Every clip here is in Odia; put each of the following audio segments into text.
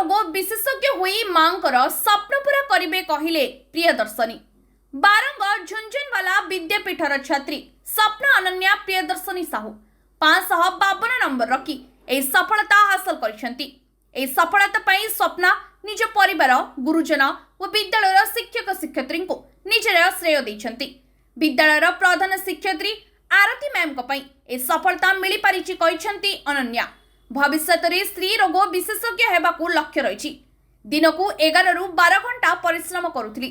रोग विशेषज्ञ हुई मांकर स्वप्न पूरा करिवे कहिले प्रियदर्शनी। बारंग झुंझुनवाला विद्यापीठर छात्री स्वप्न अनन्या प्रियदर्शनी साहू 552 नंबर रखी ए सफलता हासिल करिसेंती। ए सफलता पई स्वप्ना निज परिवार गुरुजन और विद्यालयर शिक्षक शिक्षयित्री को निजर श्रेय दैछंती। विद्यालयर प्रधान शिक्षयित्री आरती मैम को पई ए सफलता मिली पारिछि कहिसेंती अनन्या। भविष्य में स्त्री रोग विशेषज्ञ हेबाकू लक्ष्य रही। दिन को 11 रु 12 घंटा परिश्रम करुली।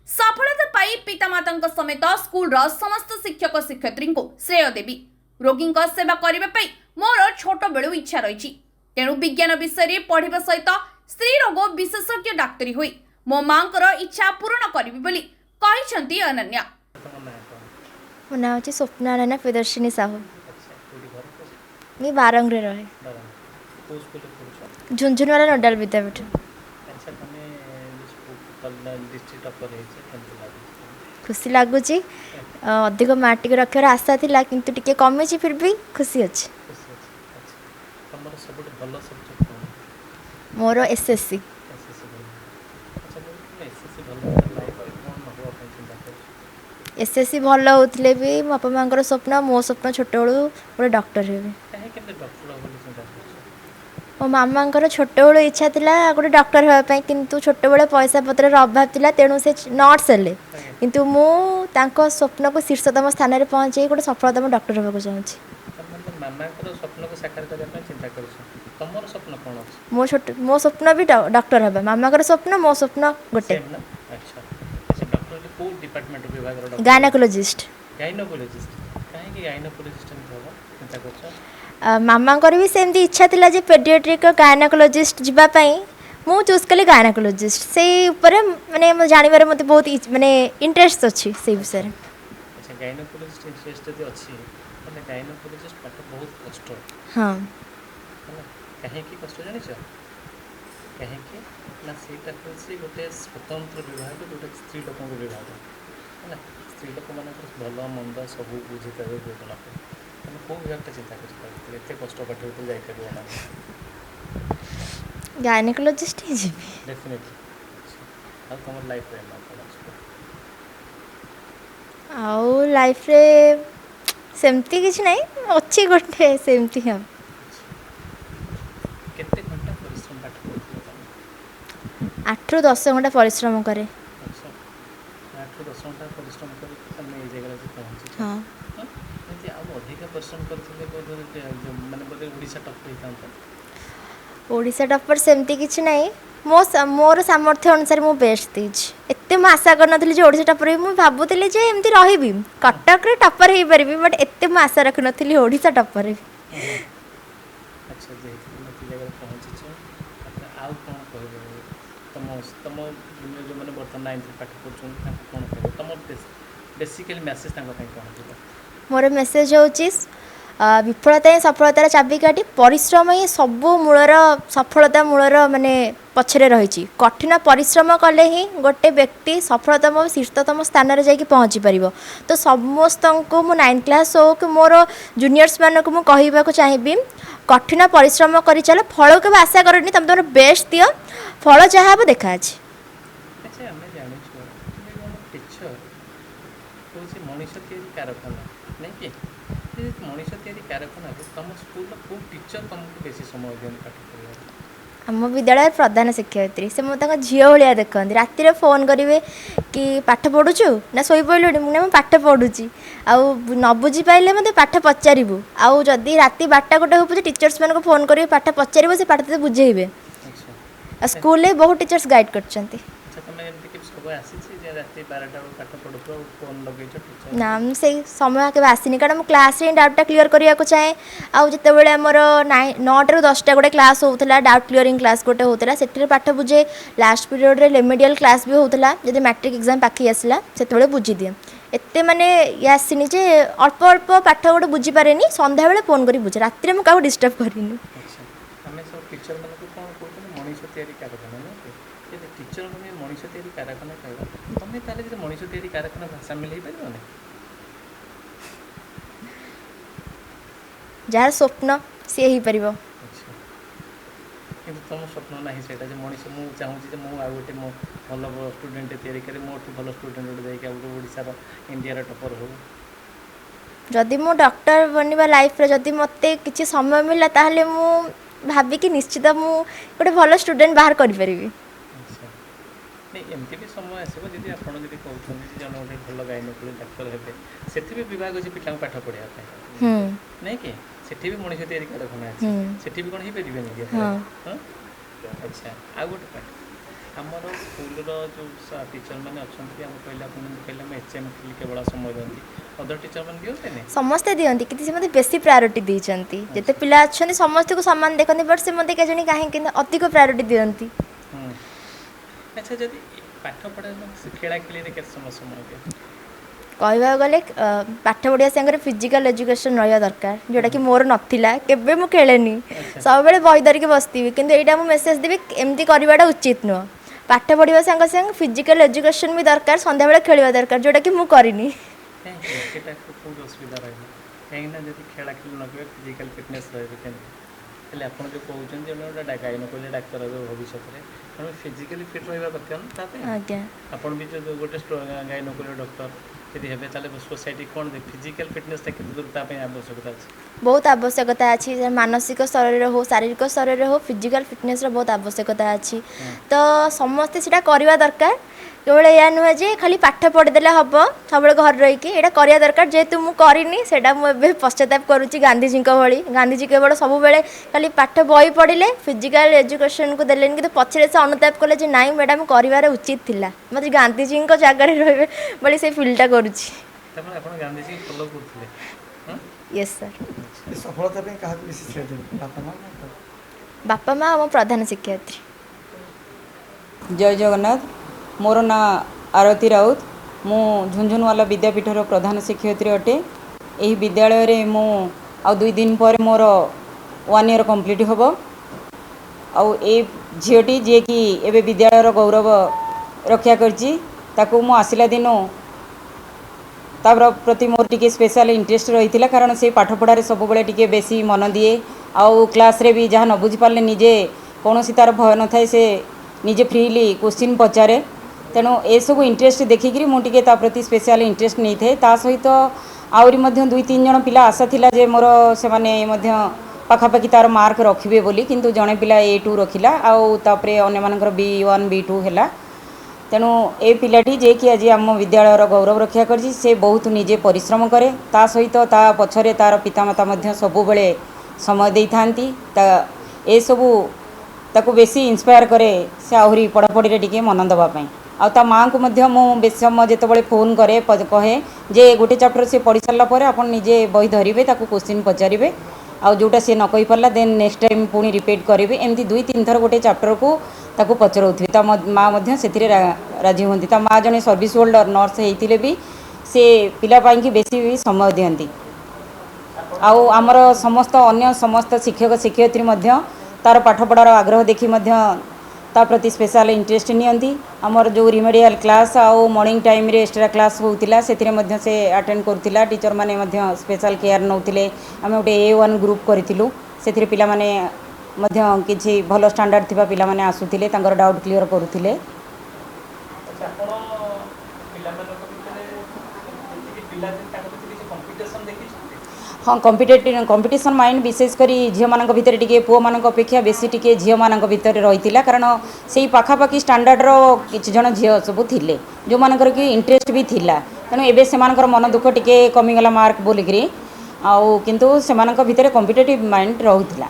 सफलता पाई पितामाता समेत स्कूल समस्त शिक्षक शिक्षयित्री को श्रेय देवी। रोगी सेवा करने मोर छोट बेलू इच्छा रही। तेणु विज्ञान विषय पढ़ा सहित स्त्री रोग विशेषज्ञ डाक्तरी हुई मो मां इच्छा पूर्ण करी अनन्या। मो ना हूँ स्वप्ना अनन्या प्रियदर्शनी साहू। मैं बारंग रहे झुंझुनवाला नोडाल विद्यापीठ। खुशी लगुच अधिक मार्क रखार आशा थिला किंतु टिके कमी फिर भी खुशी अच्छी। मोर एसएससी। एसएससी भल होते भी मो बापा माँ स्वप्न मो स्वप्न छोट बेलू गोटे डॉक्टर हेबी। मो मामा छोट बेलू इच्छा थिला गोटे डॉक्टर होगापी किंतु छोट बेले पैसा पतर अभाव थिला तेणु से नर्स हेले किंतु मु तांको स्वप्न को शीर्षतम स्थान में पहुँचे गोटे सफलतम डॉक्टर होगा चाहिए। मो स्वप्न भी डॉक्टर हे मामा स्वप्न मो स्वप्न गोटे गायनेकोलॉजिस्ट। मामा भी सेमती इच्छा थिला जे पेडियाट्रिक गायनेकोलॉजिस्ट जीवाई मु चूज कली गायनेकोलॉजिस्ट से ऊपर माने मो जानिबारे मते बहुत माने इंटरेस्ट अछि से विषय रे। अच्छा गायनेकोलॉजिस्ट इंटरेस्ट जदी अछि माने गायनेकोलॉजिस्ट पाठ बहुत कष्ट। हां काहे की कष्ट जानि छ काहे की ना सेटा से गोटे स्वतंत्र विभाग गोटे स्त्री लोक विभाग है ना। स्त्री लोक मान भल मंद सब बुझी पारे बोला को विभाग चिंता कर एत कष्ट पाठ जापर ना गायनेकोलॉजिस्ट ही जी डेफिनेटली। आ तुम लाइफ रे आउ लाइफ रे सेमती किछ नहीं अच्छी गोटे सेमती हम। केते घंटा परिश्रम पाठ करथि तुम? 8 ରୁ 10 घंटा परिश्रम करे। अच्छा 8 ରୁ 10 घंटा परिश्रम कर तुम ए जगह रे पहुंची। हां यदि आप अधिक परिश्रम करथिले माने बोले ओडिसा टॉप होइतांता। ओडिसा टॉपर सेमती किछ नहीं मोर सामर्थ्य अनुसार मु बेस्ट देछि। एते मु आशा कर नथली जे ओडिसा टॉपर मु भाबुतली जे एमती रहिबी कटक रे टॉपर हेई परबी बट एते मु आशा रख नथली ओडिसा टॉपर रे। अच्छा जे तुम जगह पहुंची छ अपने आउ कोन कहबो तम तम जो माने बर्तन 9th पाठ पढुछन ताको कोन कहबो तम बेसिकली मैसेज ताको पई कोन दिबो? मोर मेसेज होची विफलता सफलतार चाबिकाठी परिश्रम ही सब मूलर सफलता मूलर माने पछरे रही। कठिन परिश्रम कले ही गोटे व्यक्ति सफलतम शीर्षतम स्थान में जाकि पहुँची पार। तो समस्त को मु 9th क्लास हो कि मोर जूनियर्स मान को मुझे चाहिए कठिन परिश्रम कर चल फल के आशा करनी तुम तुम बेस्ट दियो फल जहाँ हम देखा। आम विद्यालय प्रधान शिक्षयित्री से मुझे झील भाया देखते राति फोन करेंगे कि पाठ पढ़ुचु ना शोई पड़े मुझे पाठ पढ़ुची आउ न बुझी पाइले मत पाठ पचारू आउ जदि राति 12टा गोटे हो टीचर्स मान फोन कर पाठ पचारू से पाठ बुझेबे। स्कूल में बहुत टीचर्स गाइड कर ना से समय के आसनी कारण मुझे क्लास रे डाउटा क्लीयर करने को चाहे आउ जिते बड़े आमर 9 ରୁ 10ଟା गोटे क्लास होता डाउट क्लीयरिंग क्लास गोटे होता से पाठ बुझे लास्ट पीरियड रे रेमेडियल क्लास भी होता जब मैट्रिक एग्जाम पाखी आसला से बुझी दिए एते माने आसनी जे अल्प अल्प पाठ गोटे बुझी पारे संध्या बेले फोन कर बुझे राति में क्या डिस्टर्ब करें। टीचर मैंने मनीष तैयारी कारखाना कह तुम्हें ताले मनीष तैयारी कारखाना भाषा मिल पार जार स्वप्न सी हो पार। कि प्रथम स्वप्न ना से मनीष मुझे चाहूँगी मु आ गोटे मो भल स्टूडेंट तैयारी करी मोटू भल स्टूडेंट गोटे जाकि ओडार इंडिया टपर हो जदि मु डॉक्टर बनवा लाइफ रे जदि मते किछि समय मिला ताहले मु भाबी कि निश्चित मु गोटे भल स्टूडेंट बाहर करि परिबी। अच्छा नहीं एमती भी समय आसो जी आप कहते जन गोटे भल गायनोकोलॉजी डाक्तर हे से भी विभाग अच्छे पिला पाठ पढ़ाई नहीं कि सेठी भी मनीष तैयारी कारखाना अच्छे सेठी भी कौन हो पारे अच्छा आ गोटे पॉइंट आमर स्कूल जो टीचर मैंने अच्छा आम कहले कहले एचएम केवल समय दिखती अदर टीचर मैंने दिखते समस्ते दियंती कि से मते बेसी प्रायोरिटी देइचंती जते पिला अछंती समस्त को सम्मान देखंती बट से मते केजणी काहे अधिक प्रायोरिटी दियंती। अच्छा जदि पाठ पढ़ा खेला खेली के समय दिए कहवा गले पाठ पढ़िया संगे फिजिकल एजुकेशन रहा दरकार जोटा कि मोर नथिला केबे मु खेलेनी सब बेले बही धरिक बसतीबी किंतु एटा मु मेसेज देबी एमती करवाटा उचित नुह पाठ पढ़िया संगे संगे फिजिकल एजुकेशन भी दरकार संध्या बेले खेलिबा दरकार जोटा कि मु करिनी असुविधा रही कहीं जब खेला खेल न करें फिजिकल फिटनेस रहे आप जो कहते गोटे गायनोकोलॉजी डाक्तर भविष्य में तेनाली फिजिकली फिट रहा दरकार आज्ञा आपड़ भी जो गोटे गायनोकोलॉजी डॉक्टर यदि हे सोसाइटी कौन फिजिकल फिटनेस के दूर आवश्यकता अच्छे बहुत आवश्यकता अच्छी मानसिक स्तर हो शारीरिक स्तर हो फिजिकल फिटनेस बहुत आवश्यकता अच्छी तो समस्ते सीटा करवा दरकार केवल या नुहे जे खाली पाठ पढ़ीदे हम सब घर रहीकि यहाँ करवा दरकार जेहेतु मुझे मुझे पश्चाताप करुच्ची गांधीजी भाई गांधीजी केवल सब बेले खाली पाठ बही पढ़ले फिजिकल एजुकेशन को देलेन कि पछरे से अनुताप कले नाई मैडम कर उचित थिला मत गांधीजी जगार रही बोली से फिल्डटा करुच्ची यस सर सफलता बापा माँ मो प्रधान शिक्षयित्री। जय जगन्नाथ मोर ना आरती राउत मु झुंझुनवाला विद्यापीठर प्रधान शिक्षयित्री अटे यही विद्यालय रे मु आ 2 दिन पर मोर 1 ईयर कंप्लीट होबो आउ ए झीटी जे कि एबे विद्यालयर गौरव रक्षा करची ताकू मु आसिला दिनो तार प्रति मोर टिके स्पेशल इंटरेस्ट रही कारण से पाठ पढ़ारे सब बेले टिके बेसी मन दिए आउ क्लास रे भी जहाँ न बुझी पारे निजे कौन सी तार भय न थाए से निजे फ्रीली क्वेश्चन पचारे तेणु ए सब इंटरेस्ट देखिकी मुझे प्रति स्पेशल इंटरेस्ट नहीं थे ता सहित आहरी 2-3 जन पिला आशा थिला जे मोर से माने पाखापाखि तार मार्क रखिबे बोली किंतु जड़े पिला A2 रखिला आउ तापरे अन्य मानकर B1 B2 हैला तेणु ए पिलाटी जे कि आज आम विद्यालयर गौरव रक्षा करछि से बहुत निजे परिश्रम करे ता सहित ता पछरे तार पितामाता मध्य सब बेले समय देई थांती ता ए सबू ताकू बेसी इंस्पायर करे से आहरी पढ़ापढ़ी टिके मन दबा पई आ ता माँ को मध्य मु बेसी समय जेतबेले फोन करे कहे जे गोटे चैप्टर से पढ़ी सारा पर आप निजे बही धरिबे ताकू क्वेश्चन पचारिबे आ जोटा सी न कहि पारला देन नेक्स्ट टाइम पुणी रिपीट करेंगे एमती 2-3 थर गोटे चैप्टर को ताकू पचरौथे ता माँ मध्य से राजी होती ता माँ जने सर्विस होल्डर नर्स होते भी से पिलापाई कि बेसी भी समय दियंती आउ आमर समस्त अन्य समस्त शिक्षक शिक्षयित्री मध्य तार पाठ पढ़ार आग्रह देखी मध्य ता प्रति स्पेशल इंटरेस्ट नियंती आमर जो रिमेडियल क्लास आउ मॉर्निंग टाइम रे एक्स्ट्रा क्लास होतिला सेथिरे मध्य से अटेंड करथिला टीचर माने मध्य स्पेशल केयर नौथिले आमे गोटे A1 ग्रुप करिथिलु सेथिरे पिला माने मध्य किछि भलो स्टैंडर्ड थिबा पिला माने आसुथिले तांकर डाउट क्लियर करूथिले। अच्छा आपण पिला मानक भितरे पिला दिन ताको किछि कंपटीशन देखि हाँ कंपिटिशन माइंड विशेषकर झील मान भितर टे पुओ मान अपेक्षा बेसी टे झील मान भितर रही कारण से पाखापाखि स्टैंडर्ड किसी जन झील सब थे जो मानकर कि इंटरेस्ट भी थिला तेणु एबे से मन दुख टे कमीगला मार्क बोलिकी आउ किंतु से भितर कॉम्पिटिटिव माइंड रहुला।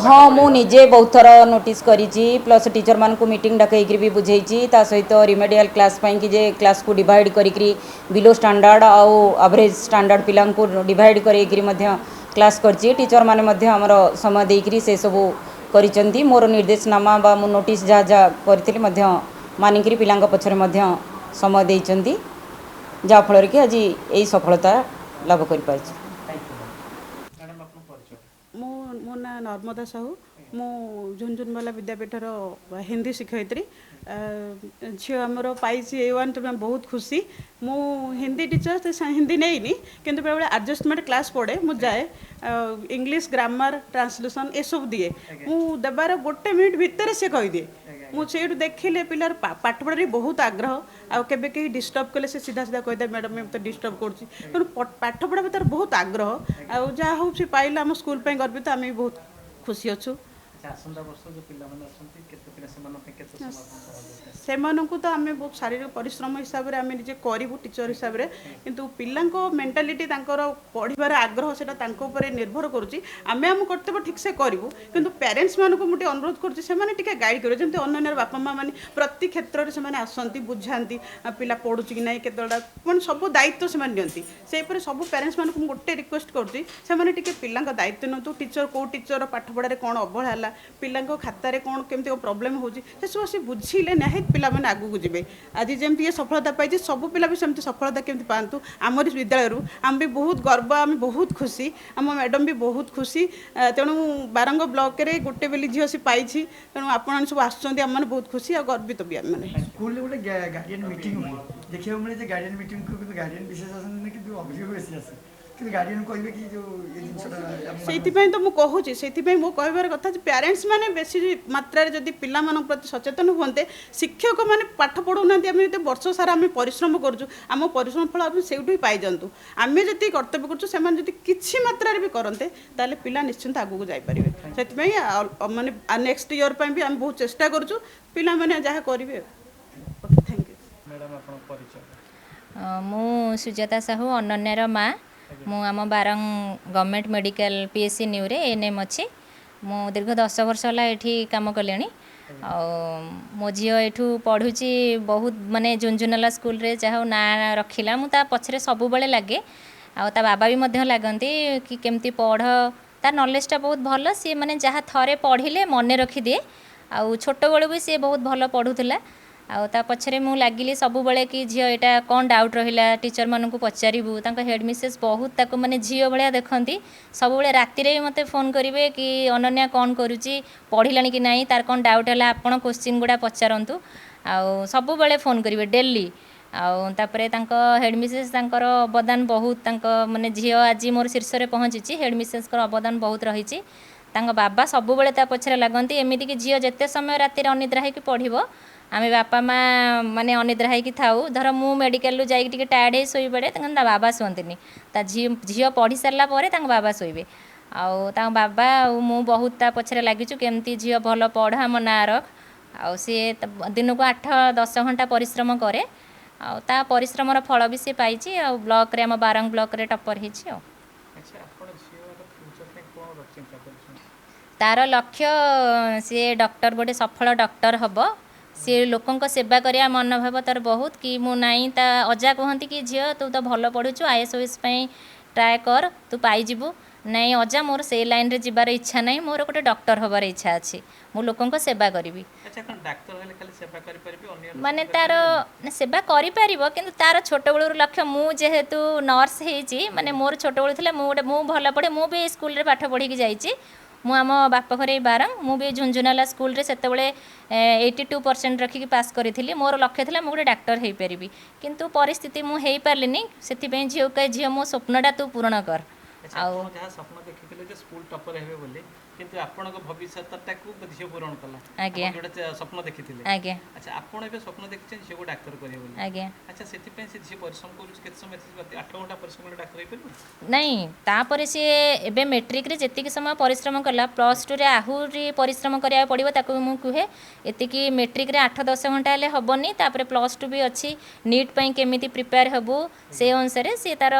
हाँ मु निजे बहुत थर नोटिस करी प्लस टीचर मान को मीटिंग डाकई भी बुझेची ता सहित रिमेडियल क्लास पाई कि जे क्लास को डिवाइड करी बिलो स्टैंडर्ड आउ एवरेज स्टैंडर्ड पिला को डिवाइड करी क्लास करची टीचर माने मध्य हमर समय देकरी से सब करिसंती मोर निर्देशनामा बा मु नोटिस जहाँ जहाँ करथिले मध्य मानिकरी पिलांग पछरे मध्य समय देइचंती जहाँ फल कि आज यही सफलता लाभ कर मो ना नर्मदा साहू ମୁଁ ଝୁନଝୁନବାଲା ବିଦ୍ୟାପୀଠର ହିନ୍ଦୀ ଶିକ୍ଷୟିତ୍ରୀ ଝିଅ ଆମର ପାଇଛି A1 ତ ଆମେ ବହୁତ ଖୁସି। ମୁଁ ହିନ୍ଦୀ ଟିଚର ହିନ୍ଦୀ ନେଇନି କିନ୍ତୁ ବେଳେବେଳେ ଆଡଜଷ୍ଟମେଣ୍ଟ କ୍ଲାସ୍ ପଢ଼େ ମୁଁ ଯାଏ ଇଂଲିଶ ଗ୍ରାମାର ଟ୍ରାନ୍ସଲେସନ୍ ଏସବୁ ଦିଏ ମୁଁ ଦେବାର 1 ମିନିଟ୍ ଭିତରେ ସେ କହିଦିଏ ମୁଁ ସେଇଠୁ ଦେଖିଲେ ପିଲାର ପାଠପଢ଼ାରେ ବହୁତ ଆଗ୍ରହ ଆଉ କେବେ କେହି ଡିଷ୍ଟର୍ବ କଲେ ସେ ସିଧା ସିଧା କହିଥାଏ ମ୍ୟାଡ଼ାମ୍ ଏମିତି ଡିଷ୍ଟର୍ବ କରୁଛି ତେଣୁ ପାଠପଢ଼ା ବି ତାର ବହୁତ ଆଗ୍ରହ ଆଉ ଯାହା ହଉ ସେ ପାଇଲା ଆମ ସ୍କୁଲ ପାଇଁ ଗର୍ବିତ ଆମେ ବି ବହୁତ ଖୁସି ଅଛୁ। ଆସନ୍ତା ବର୍ଷ ଯେଉଁ ପିଲାମାନେ ଅଛନ୍ତି କେତେ ପିଲା ସେମାନଙ୍କ ପାଇଁ କେତେ ସମୟ ସେମାନଙ୍କୁ ତ ଆମେ ବହୁତ ଶାରୀରିକ ପରିଶ୍ରମ ହିସାବରେ ଆମେ ନିଜେ କରିବୁ ଟିଚର ହିସାବରେ କିନ୍ତୁ ପିଲାଙ୍କ ମେଣ୍ଟାଲିଟି ତାଙ୍କର ପଢ଼ିବାର ଆଗ୍ରହ ସେଟା ତାଙ୍କ ଉପରେ ନିର୍ଭର କରୁଛି ଆମେ ଆମ କର୍ତ୍ତବ୍ୟ ଠିକ୍ସେ କରିବୁ କିନ୍ତୁ ପ୍ୟାରେଣ୍ଟସ୍ମାନଙ୍କୁ ମୁଁ ଟିକେ ଅନୁରୋଧ କରୁଛି ସେମାନେ ଟିକେ ଗାଇଡ଼ କରିବେ ଯେମିତି ଅନ୍ୟାନ୍ୟ ବାପା ମା ମାନେ ପ୍ରତି କ୍ଷେତ୍ରରେ ସେମାନେ ଆସନ୍ତି ବୁଝାନ୍ତି ପିଲା ପଢ଼ୁଛି କି ନାହିଁ କେତେଟା ମାନେ ସବୁ ଦାୟିତ୍ୱ ସେମାନେ ନିଅନ୍ତି ସେହିପରି ସବୁ ପ୍ୟାରେଣ୍ଟସ୍ମାନଙ୍କୁ ମୁଁ ଗୋଟେ ରିକ୍ୱେଷ୍ଟ କରୁଛି ସେମାନେ ଟିକେ ପିଲାଙ୍କ ଦାୟିତ୍ୱ ନିଅନ୍ତୁ ଟିଚର କେଉଁ ଟିଚର ପାଠପଢ଼ାରେ କ'ଣ ଅବହେଳା ହେଲା ପିଲାଙ୍କ ଖାତାରେ କ'ଣ କେମିତି ପ୍ରୋବ୍ଲେମ୍ ହେଉଛି ସେସବୁ ସେ ବୁଝିଲେ ନିହାତି ପିଲାମାନେ ଆଗକୁ ଯିବେ ଆଜି ଯେମିତି ଏ ସଫଳତା ପାଇଛି ସବୁ ପିଲା ବି ସେମିତି ସଫଳତା କେମିତି ପାଆନ୍ତୁ ଆମରି ବିଦ୍ୟାଳୟରୁ ଆମେ ବି ବହୁତ ଗର୍ବ ଆମେ ବହୁତ ଖୁସି ଆମ ମ୍ୟାଡ଼ାମ୍ ବି ବହୁତ ଖୁସି ତେଣୁ ବାରଙ୍ଗ ବ୍ଲକରେ ଗୋଟେ ବୋଲି ଝିଅ ସେ ପାଇଛି ତେଣୁ ଆପଣମାନେ ସବୁ ଆସୁଛନ୍ତି ଆମମାନେ ବହୁତ ଖୁସି ଆଉ ଗର୍ବିତ ବି ଆମମାନେ ସ୍କୁଲରେ ଗୋଟେ ଗାର୍ଡିଆନ୍ ମିଟିଂ ହୁଏ ଦେଖିବାକୁ ମିଳେ ଯେ ଗାର୍ଡିଆନ୍ ମିଟିଂକୁ କିନ୍ତୁ ଗାର୍ଡିଆନ୍ ବିଶେଷ ଆସନ୍ତି କିନ୍ତୁ ଅଭିଯୋଗ ବେଶୀ ଆସେ କିନ୍ତୁ ଗାର୍ଡିଆନ୍ କହିବେ କି ଯେଉଁ ଏ ଜିନିଷଟା ସେଇଥିପାଇଁ ତ ମୁଁ କହୁଛି ସେଇଥିପାଇଁ ମୋ କହିବାର କଥା ଯେ ପ୍ୟାରେଣ୍ଟସ୍ ମାନେ ବେଶୀ ମାତ୍ରାରେ ଯଦି ପିଲାମାନଙ୍କ ପ୍ରତି ସଚେତନ ହୁଅନ୍ତେ ଶିକ୍ଷକମାନେ ପାଠ ପଢ଼ଉନାହାନ୍ତି ଆମେ ଯେତେ ବର୍ଷ ସାରା ଆମେ ପରିଶ୍ରମ କରୁଛୁ ଆମ ପରିଶ୍ରମ ଫଳ ଆମେ ସେଇଠୁ ହିଁ ପାଇଯାଆନ୍ତୁ ଆମେ ଯେତିକି କର୍ତ୍ତବ୍ୟ କରୁଛୁ ସେମାନେ ଯଦି କିଛି ମାତ୍ରାରେ ବି କରନ୍ତେ ତାହେଲେ ପିଲା ନିଶ୍ଚିନ୍ତ ଆଗକୁ ଯାଇପାରିବେ ସେଥିପାଇଁ ମାନେ ନେକ୍ସଟ ଇୟର୍ ପାଇଁ ବି ଆମେ ବହୁତ ଚେଷ୍ଟା କରୁଛୁ ପିଲାମାନେ ଯାହା କରିବେ ଥ୍ୟାଙ୍କ ୟୁ ମ୍ୟାଡ଼ାମ୍ ଆପଣଙ୍କ ପରିଚୟ ମୁଁ ସୁଜାତା ସାହୁ ଅନନ୍ୟାର ମା ମୁଁ ଆମ Barang government medical PSC ନ୍ୟୁରେ ANM ଅଛି ମୁଁ ଦୀର୍ଘ 10 ବର୍ଷ ହେଲା ଏଠି କାମ କଲିଣି ଆଉ ମୋ ଝିଅ ଏଠୁ ପଢ଼ୁଛି ବହୁତ ମାନେ ଝୁନଝୁନାଲା ସ୍କୁଲରେ ଯାହା ହଉ ନାଁ ରଖିଲା ମୁଁ ତା ପଛରେ ସବୁବେଳେ ଲାଗେ ଆଉ ତା ବାବା ବି ମଧ୍ୟ ଲାଗନ୍ତି କି କେମିତି ପଢ଼ ତା ନଲେଜଟା ବହୁତ ଭଲ ସିଏ ମାନେ ଯାହା ଥରେ ପଢ଼ିଲେ ମନେ ରଖିଦିଏ ଆଉ ଛୋଟବେଳୁ ବି ସିଏ ବହୁତ ଭଲ ପଢ଼ୁଥିଲା ଆଉ ତା ପଛରେ ମୁଁ ଲାଗିଲି ସବୁବେଳେ କି ଝିଅ ଏଇଟା କ'ଣ ଡାଉଟ୍ ରହିଲା ଟିଚରମାନଙ୍କୁ ପଚାରିବୁ ତାଙ୍କ ହେଡ଼୍ ମିସେସ୍ ବହୁତ ତାକୁ ମାନେ ଝିଅ ଭଳିଆ ଦେଖନ୍ତି ସବୁବେଳେ ରାତିରେ ବି ମୋତେ ଫୋନ୍ କରିବେ କି ଅନନ୍ୟା କ'ଣ କରୁଛି ପଢ଼ିଲାଣି କି ନାହିଁ ତାର କ'ଣ ଡାଉଟ୍ ହେଲା ଆପଣ କୋଶ୍ଚିନ୍ ଗୁଡ଼ା ପଚାରନ୍ତୁ ଆଉ ସବୁବେଳେ ଫୋନ୍ କରିବେ ଡେଲି ଆଉ ତାପରେ ତାଙ୍କ ହେଡ଼୍ ମିସେସ୍ ତାଙ୍କର ଅବଦାନ ବହୁତ ତାଙ୍କ ମାନେ ଝିଅ ଆଜି ମୋର ଶୀର୍ଷରେ ପହଞ୍ଚିଛି ହେଡ଼୍ ମିସେସ୍ଙ୍କର ଅବଦାନ ବହୁତ ରହିଛି ତାଙ୍କ ବାବା ସବୁବେଳେ ତା ପଛରେ ଲାଗନ୍ତି ଏମିତିକି ଝିଅ ଯେତେ ସମୟ ରାତିରେ ଅନିଦ୍ରା ହେଇକି ପଢ଼ିବ ଆମେ ବାପା ମା ମାନେ ଅନିଦ୍ରା ହେଇକି ଥାଉ ଧର ମୁଁ ମେଡ଼ିକାଲରୁ ଯାଇକି ଟିକେ ଟାୟାର୍ଡ଼ ହେଇ ଶୋଇପଡ଼େ ତାଙ୍କ ତା ବାବା ଶୁଅନ୍ତିନି ତା ଝିଅ ପଢ଼ି ସାରିଲା ପରେ ତାଙ୍କ ବାବା ଶୋଇବେ ଆଉ ତାଙ୍କ ବାବା ଆଉ ମୁଁ ବହୁତ ତା ପଛରେ ଲାଗିଛୁ କେମିତି ଝିଅ ଭଲ ପଢ଼ ଆମ ନାଁ ରଖ ଆଉ ସିଏ ଦିନକୁ 8-10 ଘଣ୍ଟା ପରିଶ୍ରମ କରେ ଆଉ ତା ପରିଶ୍ରମର ଫଳ ବି ସିଏ ପାଇଛି ଆଉ ବ୍ଲକରେ ଆମ ବାରଙ୍ଗ ବ୍ଲକରେ ଟପର ହେଇଛି ଆଉ ଆଚ୍ଛା ଆପଣ ଝିଅର ଫ୍ୟୁଚର ପାଇଁ କ'ଣ ଚିନ୍ତା କରୁଛନ୍ତି ତାର ଲକ୍ଷ୍ୟ ସିଏ ଡକ୍ଟର ଗୋଟେ ସଫଳ ଡକ୍ଟର ହେବ ସିଏ ଲୋକଙ୍କ ସେବା କରିବା ମନୋଭାବ ତାର ବହୁତ କି ମୁଁ ନାହିଁ ତା ଅଜା କୁହନ୍ତି କି ଝିଅ ତୁ ତ ଭଲ ପଢ଼ୁଛୁ IAS ପାଇଁ ଟ୍ରାଏ କର ତୁ ପାଇଯିବୁ ନାଇଁ ଅଜା ମୋର ସେଇ ଲାଇନ୍ରେ ଯିବାର ଇଚ୍ଛା ନାହିଁ ମୋର ଗୋଟେ ଡକ୍ଟର ହେବାର ଇଚ୍ଛା ଅଛି ମୁଁ ଲୋକଙ୍କ ସେବା କରିବି ଆଚ୍ଛା କ'ଣ ଡାକ୍ତର ହେଲେ ଖାଲି ସେବା କରିପାରିବି ଅନ୍ୟ ମାନେ ତାର ସେବା କରିପାରିବ କିନ୍ତୁ ତାର ଛୋଟବେଳରୁ ଲକ୍ଷ୍ୟ ମୁଁ ଯେହେତୁ ନର୍ସ ହେଇଛି ମାନେ ମୋର ଛୋଟବେଳୁ ଥିଲା ମୁଁ ଭଲ ପଢ଼େ ମୁଁ ବି ସ୍କୁଲରେ ପାଠ ପଢ଼ିକି ଯାଇଛି ମୁଁ ଆମ ବାପ ଘରେ ବାରଙ୍ଗ ମୁଁ ବି ଝୁନଝୁନାଲା ସ୍କୁଲରେ ସେତେବେଳେ 82% ରଖିକି ପାସ୍ କରିଥିଲି ମୋର ଲକ୍ଷ୍ୟ ଥିଲା ମୁଁ ଗୋଟେ ଡାକ୍ତର ହେଇପାରିବି କିନ୍ତୁ ପରିସ୍ଥିତି ମୁଁ ହେଇପାରିଲିନି ସେଥିପାଇଁ ଝିଅ ମୋ ସ୍ୱପ୍ନଟା ତୁ ପୂରଣ କର ଆଉ ଯାହା ସ୍ୱପ୍ନ ଦେଖିଥିଲେ ଯେ ସ୍କୁଲ ଟପର ହେବେ ବୋଲି କିନ୍ତୁ ଆପଣଙ୍କ ଭବିଷ୍ୟତଟାକୁ ଝିଅ ପୂରଣ କଲା ଆଜ୍ଞା ଯୋଉଟା ସ୍ୱପ୍ନ ଦେଖିଥିଲେ ଆଜ୍ଞା ଆଚ୍ଛା ଆପଣ ଏବେ ସ୍ୱପ୍ନ ଦେଖିଛନ୍ତି ଝିଅକୁ ଡାକ୍ତର କରିବେ ବୋଲି ଆଜ୍ଞା ଆଚ୍ଛା ସେଥିପାଇଁ ସେ ଝିଅ ପରିଶ୍ରମ କରୁଛି କେତେ ସମୟ 8 ଘଣ୍ଟା ପରିଶ୍ରମ କଲେ ଡାକ୍ତର ହେଇପାରିବ ନାଇଁ ତାପରେ ସିଏ ଏବେ ମେଟ୍ରିକରେ ଯେତିକି ସମୟ ପରିଶ୍ରମ କଲା +2ରେ ଆହୁରି ପରିଶ୍ରମ କରିବାକୁ ପଡ଼ିବ ତାକୁ ମୁଁ କୁହେ ଏତିକି ମେଟ୍ରିକରେ 8-10 ଘଣ୍ଟା ହେଲେ ହେବନି ତାପରେ +2 ବି ଅଛି ନିଟ୍ ପାଇଁ କେମିତି ପ୍ରିପେୟାର ହେବୁ ସେ ଅନୁସାରେ ସିଏ ତାର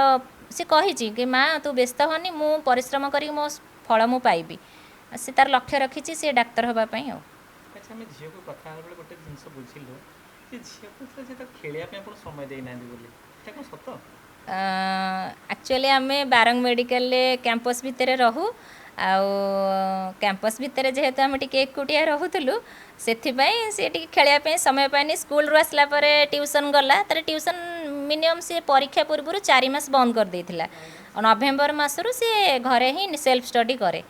ସେ କହିଛି କି ମା ତୁ ବ୍ୟସ୍ତ ହନି ମୁଁ ପରିଶ୍ରମ କରିକି ମୋ ଫଳ ମୁଁ ପାଇବି ସେ ତାର ଲକ୍ଷ୍ୟ ରଖିଛି ସେ ଡାକ୍ତର ହେବା ପାଇଁ ଆଉ ଆଚ୍ଛା ଆମେ ଝିଅକୁ କଥା ହେଲାବେଳେ ଗୋଟେ ଜିନିଷ ବୁଝିଲୁ ଯେ ଝିଅକୁ ସେ ତାକୁ ଖେଳିବା ପାଇଁ ଆପଣ ସମୟ ଦେଇନାହାନ୍ତି ବୋଲି ଏଇଟା କ'ଣ ସତ ଆକ୍ଚୁଆଲି ଆମେ ବାରଙ୍ଗ ମେଡ଼ିକାଲରେ କ୍ୟାମ୍ପସ୍ ଭିତରେ ରହୁ ଆଉ କ୍ୟାମ୍ପସ୍ ଭିତରେ ଯେହେତୁ ଆମେ ଟିକେ ଏକୁଟିଆ ରହୁଥିଲୁ ସେଥିପାଇଁ ସେ ଟିକେ ଖେଳିବା ପାଇଁ ସମୟ ପାଏନି ସ୍କୁଲରୁ ଆସିଲା ପରେ ଟ୍ୟୁସନ୍ ଗଲା ତାର ଟ୍ୟୁସନ୍ ମିନିମମ୍ ସେ ପରୀକ୍ଷା ପୂର୍ବରୁ 4 ମାସ ବନ୍ଦ କରିଦେଇଥିଲା ଆଉ ନଭେମ୍ବର ମାସରୁ ସେ ଘରେ ହିଁ ସେଲ୍ଫ ଷ୍ଟଡ଼ି କରେ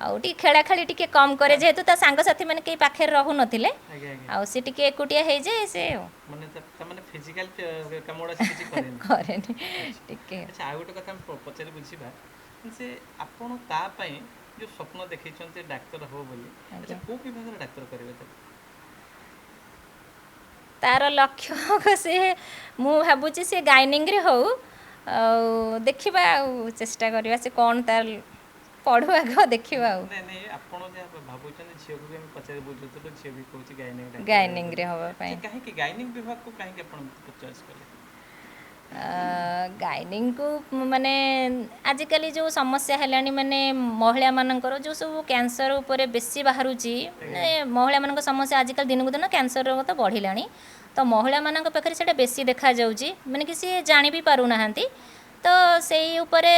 ଆଉ ଟିକେ ଖେଳା ଖେଳି ଟିକେ କମ୍ କରେ ଯେହେତୁ ତା ସାଙ୍ଗସାଥି ମାନେ କେହି ପାଖରେ ରହୁନଥିଲେ ଆଜ୍ଞା ଆଜ୍ଞା ଆଉ ସେ ଟିକେ ଏକୁଟିଆ ହେଇଯାଏ ସେ ମାନେ ତାମାନେ ଫିଜିକାଲ କାମ ଗୁଡ଼ା ସେ କିଛି କରେନି। କରେନି ଟିକେ। ଆଚ୍ଛା ଆଉ ଗୋଟେ କଥା ଆମେ ପଚାରି ବୁଝିବା ସେ ଆପଣ ତା ପାଇଁ ଯେଉଁ ସ୍ୱପ୍ନ ଦେଖେଇଛନ୍ତି ଡାକ୍ତର ହବ ବୋଲି ଆଚ୍ଛା କେଉଁ ବିଭାଗରେ ଡାକ୍ତର କରିବେ ତାକୁ? ତାର ଲକ୍ଷ୍ୟ ସେ ମୁଁ ଭାବୁଛି ସେ ଗାଇନିଂରେ ହଉ ଆଉ ଦେଖିବା ଆଉ ଚେଷ୍ଟା କରିବା ସେ କ'ଣ ତାର ପଢ଼ୁ ଆଗ ଦେଖିବା ଆଉ ନାଇଁ ନାଇଁ ଆପଣ ଯାହା ଭାବୁଛନ୍ତି ଝିଅକୁ ବି ଆମେ ପଚାରି ବୁଝୁଥିଲୁ ଝିଅ ବି କହୁଛି ଗାଇନିଂରେ ହବା ପାଇଁ। କାହିଁକି ଗାଇନିଂ ବିଭାଗକୁ କାହିଁକି ଆପଣ ଚଏସ୍ କଲେ? ଗାଇନିଂକୁ ମାନେ ଆଜିକାଲି ଯେଉଁ ସମସ୍ୟା ହେଲାଣି ମାନେ ମହିଳାମାନଙ୍କର ଯେଉଁ ସବୁ କ୍ୟାନ୍ସର ଉପରେ ବେଶୀ ବାହାରୁଛି ମାନେ ମହିଳାମାନଙ୍କ ସମସ୍ୟା ଆଜିକାଲି ଦିନକୁ ଦିନ କ୍ୟାନ୍ସର ରୋଗ ତ ବଢ଼ିଲାଣି ତ ମହିଳାମାନଙ୍କ ପାଖରେ ସେଇଟା ବେଶୀ ଦେଖାଯାଉଛି ମାନେ କି ସିଏ ଜାଣି ବି ପାରୁନାହାନ୍ତି ତ ସେଇ ଉପରେ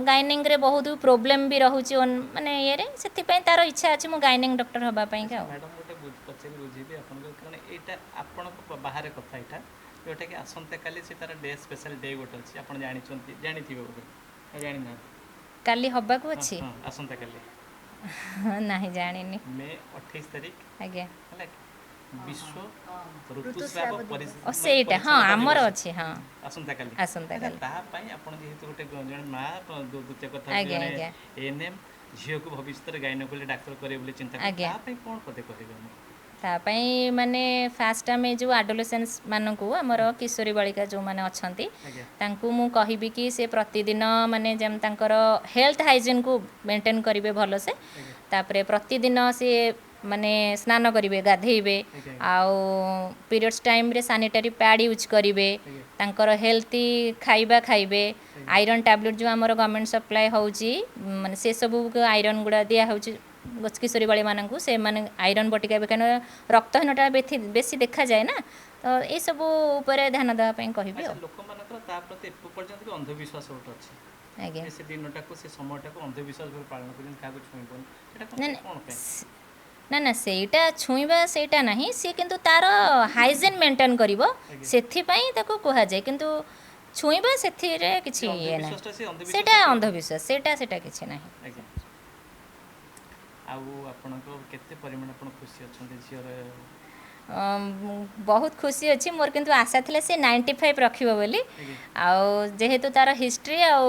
ଗାଇନିଂରେ ବହୁତ ପ୍ରୋବ୍ଲେମ୍ ବି ରହୁଛି ମାନେ ଇଏରେ ସେଥିପାଇଁ ତାର ଇଚ୍ଛା ଅଛି ମୁଁ ଗାଇନିଂ ଡକ୍ଟର ହେବା ପାଇଁକା ଆଉ। ମ୍ୟାଡ଼ାମ୍ ଗୋଟେ ପଚାରି ବୁଝିବି ଆପଣଙ୍କ କାରଣ ଏଇଟା ଆପଣଙ୍କ ବାହାରେ କଥା ଏଇଟା ଯେଉଁଟାକି ଆସନ୍ତାକାଲି ସେ ତାର ଡେ ସ୍ପେଶାଲ ଡେ ଗୋଟେ ଅଛି ଆପଣ ଜାଣିଛନ୍ତି ଜାଣିଥିବେ ବୋଧେ ଜାଣିନାହାନ୍ତି? କାଲି ହେବାକୁ ଅଛି? ହଁ ଆସନ୍ତାକାଲି ନାହିଁ ଜାଣିନି। ମେ 28 ତାରିଖ ଆଜ୍ଞା ହେଲା ବିଶ୍ୱ ଋତୁସ୍ରାବ ଓ ସେଇଟା ହଁ ଆମର ଅଛି ହଁ ଆସନ୍ତାକାଲି ଆସନ୍ତାକାଲି ତା ପାଇଁ ଆପଣ ଯେହେତୁ ଗୋଟେ ଜଣେ ମା ଦ୍ୱିତୀୟ କଥା ଆଜ୍ଞା ଜଣେ ଆଜ୍ଞା ଏଏନ୍ଏମ୍ ଝିଅକୁ ଭବିଷ୍ୟତରେ ଗାଇନୋକୋଲୋଜି ଡାକ୍ତର କରିବେ ବୋଲି ଚିନ୍ତା କଲେ ଆଜ୍ଞା ତା ପାଇଁ କ'ଣ ପଦେ କହିବେ ଆମକୁ? ତା ପାଇଁ ମାନେ ଫାଷ୍ଟ ଆମେ ଯେଉଁ ଆଡୋଲେସେନ୍ସ ମାନଙ୍କୁ ଆମର କିଶୋରୀ ବାଳିକା ଯେଉଁମାନେ ଅଛନ୍ତି ଆଜ୍ଞା ତାଙ୍କୁ ମୁଁ କହିବି କି ସେ ପ୍ରତିଦିନ ମାନେ ଯେମିତି ତାଙ୍କର ହେଲ୍ଥ ହାଇଜିନ୍କୁ ମେଣ୍ଟେନ୍ କରିବେ ଭଲସେ ଆଜ୍ଞା ତାପରେ ପ୍ରତିଦିନ ସିଏ ମାନେ ସ୍ନାନ କରିବେ ଗାଧେଇବେ ଆଜ୍ଞା ଆଉ ପିରିୟଡ଼୍ସ ଟାଇମ୍ରେ ସାନିଟାରୀ ପ୍ୟାଡ଼୍ ୟୁଜ୍ କରିବେ ଆଜ୍ଞା ତାଙ୍କର ହେଲ୍ଥି ଖାଇବା ଖାଇବେ ଆଜ୍ଞା ଆଇରନ୍ ଟ୍ୟାବଲେଟ୍ ଯେଉଁ ଆମର ଗଭର୍ଣ୍ଣମେଣ୍ଟ ସପ୍ଲାଏ ହେଉଛି ମାନେ ସେସବୁ ଆଇରନ୍ ଗୁଡ଼ା ଦିଆହେଉଛି କିଶୋରୀବାଳୀମାନଙ୍କୁ ସେମାନେ ଆଇରନ୍ ବଟିକା ଏବେ କାରଣ ରକ୍ତହୀନତା ବେଶୀ ଦେଖାଯାଏ ନା ତ ଏଇସବୁ ଉପରେ ଧ୍ୟାନ ଦେବା ପାଇଁ କହିବି ଆଚ୍ଛା ଆଉ। ଲୋକମାନଙ୍କର ତା ପ୍ରତି ଏପର୍ଯ୍ୟନ୍ତ ବି ଅନ୍ଧବିଶ୍ୱାସ ଗୋଟେ ଅଛି ଆଜ୍ଞା ଯେ ସେ ଦିନଟାକୁ ସେ ସମୟଟାକୁ ଅନ୍ଧବିଶ୍ୱାସ ଭାବେ ପାଳନ କରୁଛନ୍ତି କାହାକୁ ଛୁଇଁବନି ସେଟା ନା କ'ଣ ପାଇଁ? ନା ସେଇଟା ଛୁଇଁବା ସେଇଟା ନାହିଁ ସିଏ କିନ୍ତୁ ତାର ହାଇଜିନ୍ ମେଣ୍ଟେନ୍ କରିବ ଆଜ୍ଞା ସେଥିପାଇଁ ତାକୁ କୁହାଯାଏ କିନ୍ତୁ ଛୁଇଁବା ସେଥିରେ କିଛି ଇଏ ନାହିଁ ସେଇଟା ଅନ୍ଧବିଶ୍ୱାସ ସେଇଟା କିଛି ନାହିଁ। ଆଜ୍ଞା ଆଉ ଆପଣଙ୍କ କେତେ ପରିମାଣ ଆପଣ ଖୁସି ଅଛନ୍ତି ଝିଅର? ବହୁତ ଖୁସି ଅଛି ମୋର କିନ୍ତୁ ଆଶା ଥିଲା ସେ 95 ରଖିବ ବୋଲି ଆଜ୍ଞା ଆଉ ଯେହେତୁ ତାର ହିଷ୍ଟ୍ରି ଆଉ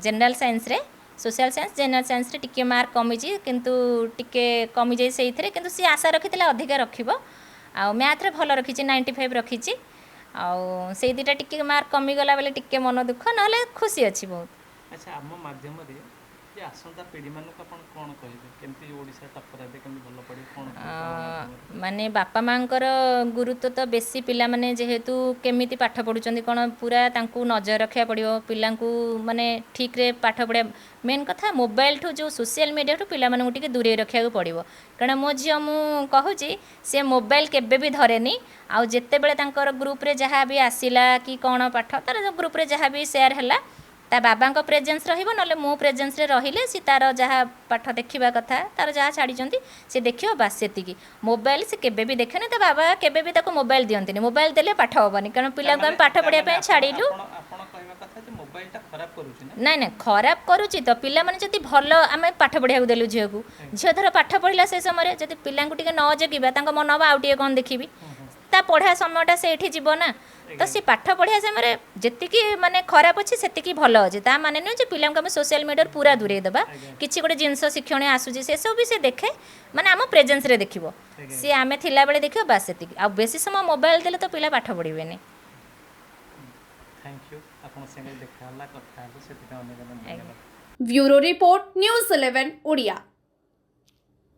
ଜେନେରାଲ ସାଇନ୍ସରେ ସୋସିଆଲ ସାଇନ୍ସ ଜେନେରାଲ ସାଇନ୍ସରେ ଟିକେ ମାର୍କ କମିଛି କିନ୍ତୁ ଟିକେ କମିଯାଇ ସେଇଥିରେ କିନ୍ତୁ ସିଏ ଆଶା ରଖିଥିଲା ଅଧିକା ରଖିବ ଆଉ ମ୍ୟାଥରେ ଭଲ ରଖିଛି 95 ରଖିଛି ଆଉ ସେଇ ଦୁଇଟା ଟିକେ ମାର୍କ କମିଗଲା ବୋଲି ଟିକେ ମନ ଦୁଃଖ ନହେଲେ ଖୁସି ଅଛି ବହୁତ। ଆଚ୍ଛା ଆମ ମାଧ୍ୟମରେ ଯେ ଆସନ୍ତା ପିଢ଼ିମାନଙ୍କୁ ଆପଣ କ'ଣ କହିବେ କେମିତି ଓଡ଼ିଶା ଟପର ହେବେ କେମିତି ଭଲ ପଢ଼ିବେ କ'ଣ ମାନେ ବାପା ମାଆଙ୍କର ଗୁରୁତ୍ୱ ତ ବେଶୀ ପିଲାମାନେ ଯେହେତୁ କେମିତି ପାଠ ପଢ଼ୁଛନ୍ତି କ'ଣ ପୁରା ତାଙ୍କୁ ନଜର ରଖିବାକୁ ପଡ଼ିବ ପିଲାଙ୍କୁ ମାନେ ଠିକ୍ରେ ପାଠ ପଢ଼ିବା ମେନ୍ କଥା ମୋବାଇଲଠୁ ଯେଉଁ ସୋସିଆଲ ମିଡ଼ିଆଠୁ ପିଲାମାନଙ୍କୁ ଟିକେ ଦୂରେଇ ରଖିବାକୁ ପଡ଼ିବ କାରଣ ମୋ ଝିଅ ମୁଁ କହୁଛି ସେ ମୋବାଇଲ କେବେ ବି ଧରେନି ଆଉ ଯେତେବେଳେ ତାଙ୍କର ଗ୍ରୁପ୍ରେ ଯାହା ବି ଆସିଲା କି କ'ଣ ପାଠ ତାର ଗ୍ରୁପ୍ରେ ଯାହା ବି ସେୟାର ହେଲା ତା ବାବାଙ୍କ ପ୍ରେଜେନ୍ସ ରହିବ ନହେଲେ ମୋ ପ୍ରେଜେନ୍ସରେ ରହିଲେ ସେ ତାର ଯାହା ପାଠ ଦେଖିବା କଥା ତାର ଯାହା ଛାଡ଼ିଛନ୍ତି ସେ ଦେଖିବ ବାସ୍ ସେତିକି ମୋବାଇଲ ସେ କେବେ ବି ଦେଖେନି ତା ବାବା କେବେ ବି ତାକୁ ମୋବାଇଲ ଦିଅନ୍ତିନି ମୋବାଇଲ ଦେଲେ ପାଠ ହେବନି କାରଣ ପିଲାଙ୍କୁ ଆମେ ପାଠ ପଢ଼ିବା ପାଇଁ ଛାଡ଼ିଲୁ। ନାଇଁ ନାଇଁ ଖରାପ କରୁଛି ତ ପିଲାମାନେ ଯଦି ଭଲ ଆମେ ପାଠ ପଢ଼ିବାକୁ ଦେଲୁ ଝିଅକୁ ଝିଅ ଧର ପାଠ ପଢ଼ିଲା ସେ ସମୟରେ ଯଦି ପିଲାଙ୍କୁ ଟିକେ ନ ଜଗିବା ତାଙ୍କ ମନ ହେବ ଆଉ ଟିକେ କ'ଣ ଦେଖିବି ତା ପଢ଼ା ସମୟଟା ସେଇଠି ଯିବ ନା ତ ସେ ପାଠ ପଢ଼ିବା ସମୟରେ ଯେତିକି ମାନେ ଖରାପ ଅଛି ସେତିକି ଭଲ ଅଛି ତା ମାନେ ନୁହେଁ ଯେ ପିଲାଙ୍କୁ ଆମେ ସୋସିଆଲ ମିଡ଼ିଆରୁ ପୁରା ଦୂରେଇ ଦେବା କିଛି ଗୋଟେ ଜିନିଷ ଶିକ୍ଷଣୀୟ ଆସୁଛି ସେସବୁ ବି ସେ ଦେଖେ ମାନେ ଆମ ପ୍ରେଜେନ୍ସରେ ଦେଖିବ ସିଏ ଆମେ ଥିଲାବେଳେ ଦେଖିବ ବାସ୍ ସେତିକି ଆଉ ବେଶୀ ସମୟ ମୋବାଇଲ ଦେଲେ ତ ପିଲା ପାଠ ପଢ଼ିବେନି। ଥ୍ୟାଙ୍କ ୟୁ ଆପଣଙ୍କ ସାଙ୍ଗରେ ଦେଖା ହେଲା କଥା ହେଲୁ ସେଥିପାଇଁ ଅନେକ ଧନ୍ୟବାଦ। Bureau report news 11 Odia.